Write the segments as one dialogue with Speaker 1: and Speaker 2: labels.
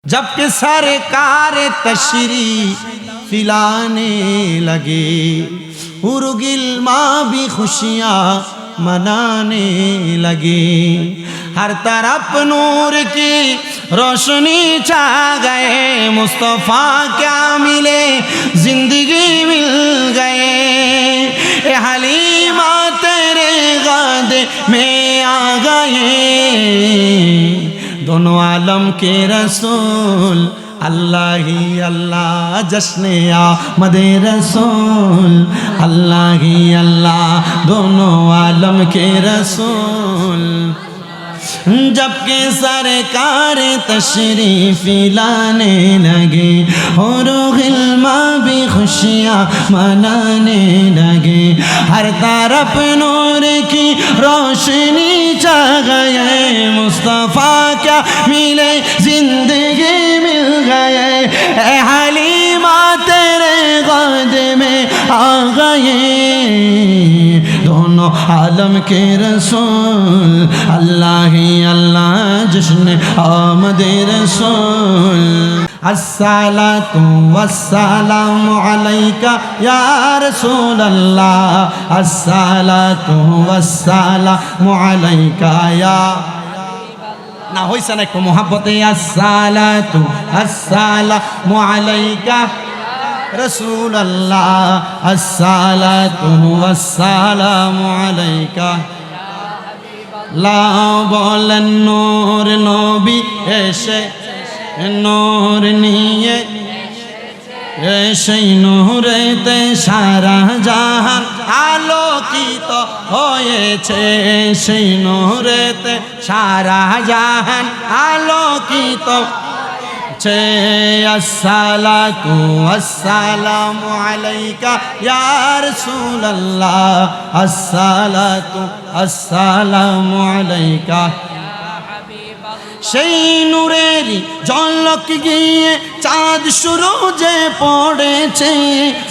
Speaker 1: जबकि सरकार तशरीफ लाने लगे, उर्गिलमा भी खुशियाँ मनाने लगे। हर तरफ नूर की रोशनी छा गए, मुस्तफ़ा क्या मिले जिंदगी मिल गए। ए हलीमा तेरे गादे में आ गए, दोनों आलम के रसूल अल्लाह ही अल्लाह, जश्ने आमदे रसूल अल्लाह ही अल्लाह, दोनों आलम के रसूल। जबकि सरकार तशरीफ लाने लगे, और गिलमा भी खुशियाँ मनाने लगे। हर तरफ नूर की रोशनी छा गए, मुस्तफ़ा क्या मिले जिंदगी मिल गए। ए हलीमा तेरे गोद में आ गए, दोनों आलम के रसूल अल्लाह ही अल्लाह, जश्न आमदे रसूल। अस्सलातु वस्सलामु अलैका या रसूल अल्लाह, अस्सलातु वस्सलामु अलैका या ना होइছে না একটু মোহাব্বতে। अस्सलातु अस्सलामु अलैका रसूल अल्लाह, अस्सलातु वस्सलामु अलैका। ला बोलन नूर नबी एशे नूर निये, সেই নূরেতে সারা জাহান আলোকিত হয়েছে, সেই নূরেতে সারা জাহান আলোকিত। अस्सलातु वस्सलामु अलैका या रसूलल्लाह, अस्सलातु वस्सलामु अलैका। সেই নূরেরই ঝলক গিয়ে চাঁদ সুরজে পড়েছে,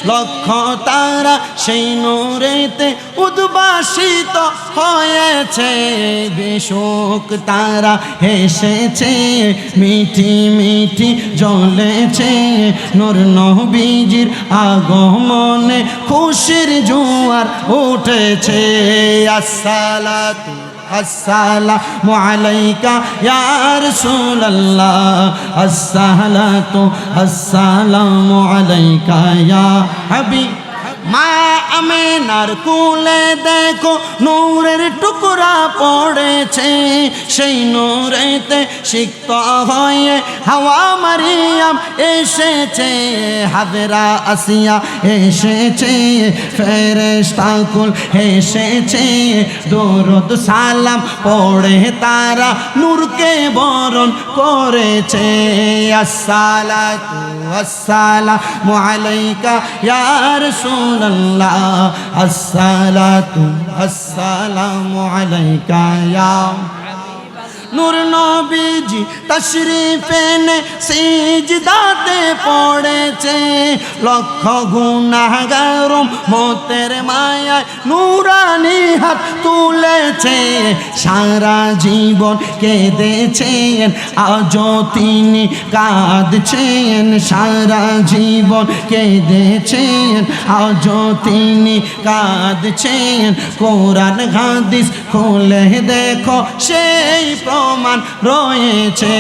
Speaker 1: লক্ষ তারা সেই নূরেতে উদ্ভাসিত হয়েছে। বেশক তারা হেসেছে, মিঠি মিঠি জ্বলেছে, নূর নবীজির আগমনে খুশির জোয়ার উঠেছে। আসসালাতু अस्सलामु अलैका या रसूल अल्लाह, अस्सलातु अस्सलामु अलैका या हबीब। মা আমেনার কোলে দেখো নূরের টুকরা পড়েছে, সেই নূরেতে সিক্ত হয়ে হাওয়া মারিয়াম এসেছে, হাজরা আসিয়া এসেছে, ফেরেশতা কুল এসেছে, দরুদ সালাম পড়ে তারা নূরকে বরণ করেছে। আসসালাতু আসসালামু আলাইকা ইয়া রাসূল अल्लाह, अस्सलातु अस्सलामु अलैका या नूर नबीजी तशरीफ एने सिजदाते पड़ेছে, লক্ষ গুনাহগার মতের মায়ায় নূরানি হাত তুলেছে, সারা জীবন কেঁদেছেন আজও তিনি কাঁদছেন, সারা জীবন কেঁদেছেন আজও তিনি কাঁদছেন। কোরআন হাদিস খুলে দেখো সেই প্রমাণ রয়েছে।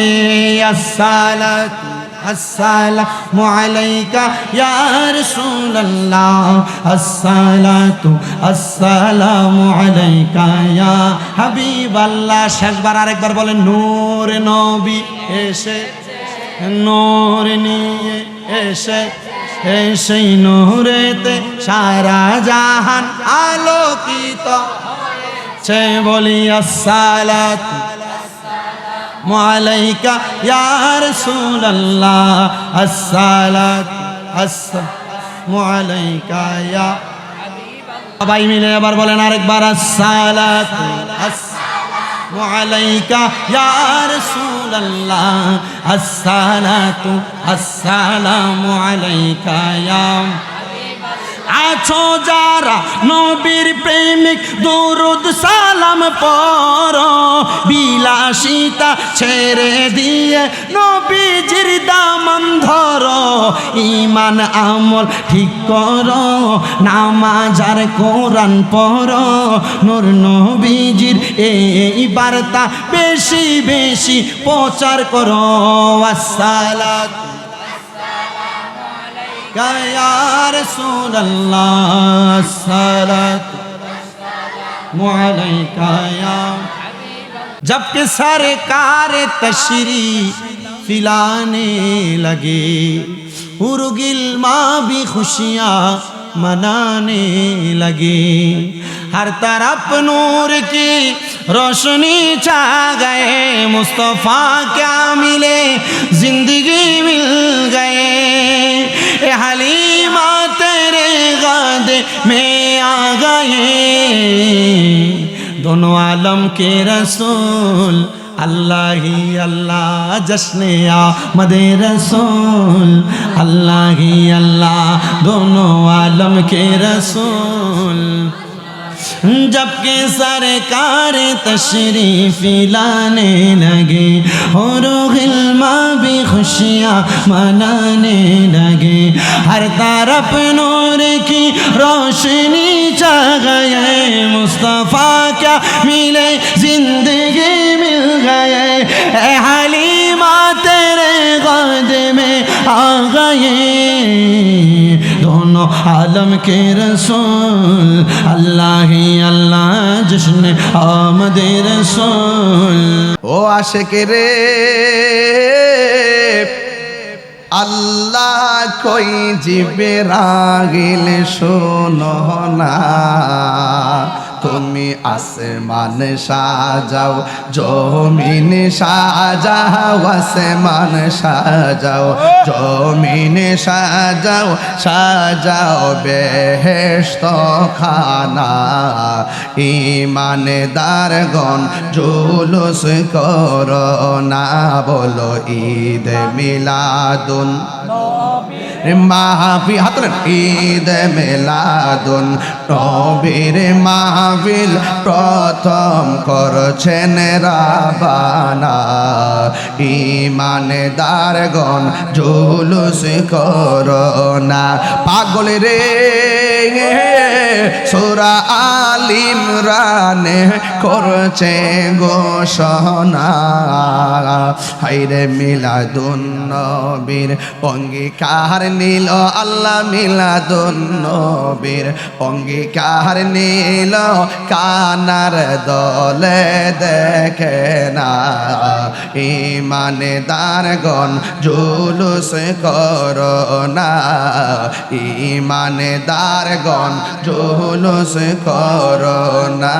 Speaker 1: আসসালাতু अस्सलामु अलैका या रसूल अल्लाह, अस्सलातु अस्सलामु अलैका या हबीब अल्लाह। শেষবার আরেকবার বলেন, নূর নবী এসে নূর নিয়ে এসে, সেই নূরেতে সারা জাহান আলোকিত হয়েছে। বলি আসসালাতু अलैका या रसूल अल्लाह, अस्सलातु अस्सलामु अलैका या সবাই মিলে আবার বলেন আরেকবার, আসসালাতু আসসালামু আলাইকা ইয়া রাসূলুল্লাহ, আসসালাতু আসসালামু আলাইকা ইয়া আছো যারা নবীর প্রেমিক দুরুদ সালাম পড়ো, বিলাসিতা ছেড়ে দিয়ে নবীজির ঈমান আমল ঠিক করো, নামাজ আর কোরআন পড়ো, নূর নবীজির এই বার্তা বেশি বেশি প্রচার করো। আসসালাত ইয়া রাসূলুল্লাহ, আসসালাত আলাইকা ইয়া जबकि सरकार तशरीफ लाने लगे, उर्गिल माँ भी खुशियाँ मनाने लगे। हर तरफ नूर की रोशनी छा गए, मुस्तफ़ा क्या मिले जिंदगी मिल गए। ए हलीमा तेरे गादे में आ गए, दोनों आलम के रसूल अल्लाह ही अल्लाह, जश्ने आमदे रसूल अल्लाह ही अल्लाह, दोनों आलम के रसूल। जबकि सरकार तशरीफ लाने लगे, और गिल्मा भी खुशियाँ मनाने लगे। हर तरफ नूर की रोशनी छा गए, मुस्तफ़ा क्या मिले जिंदगी मिल गए। ए हलीमा तेरे गोद में आ गए, दोनों आलम के रसूल अल्लाह ही अल्लाह, जश्न आमदे रसूल।
Speaker 2: ও আশিক রে আল্লাহ কই জিবরাইল শোনো না, তুমি আসমান সাজাও জমিন সাজাও, আসমান সাজাও জমিন সাজাও, সাজাও বেহেশত খানা। ঈমানদারগণ জুলুস করো না, বলো ঈদ মিলাদুন মাহফিল, হাত তোলেন, ঈদ মিলাদুন নবীর মাহফিল প্রথম করছেন রাবানা। ঈমানদারগণ জুলুস করো না, পাগল রে সূরা আল ইমরানে করছে ঘোষণা। হায়রে মিলাদুন নবীর অঙ্গীকার নিল আল্লাহ, মিলাদুন নবীর অঙ্গীকার নিল, কানার দলে দেখে না। ঈমানদারগণ জুলুস করো না, ঈমানদারগণ জুলুস করো না।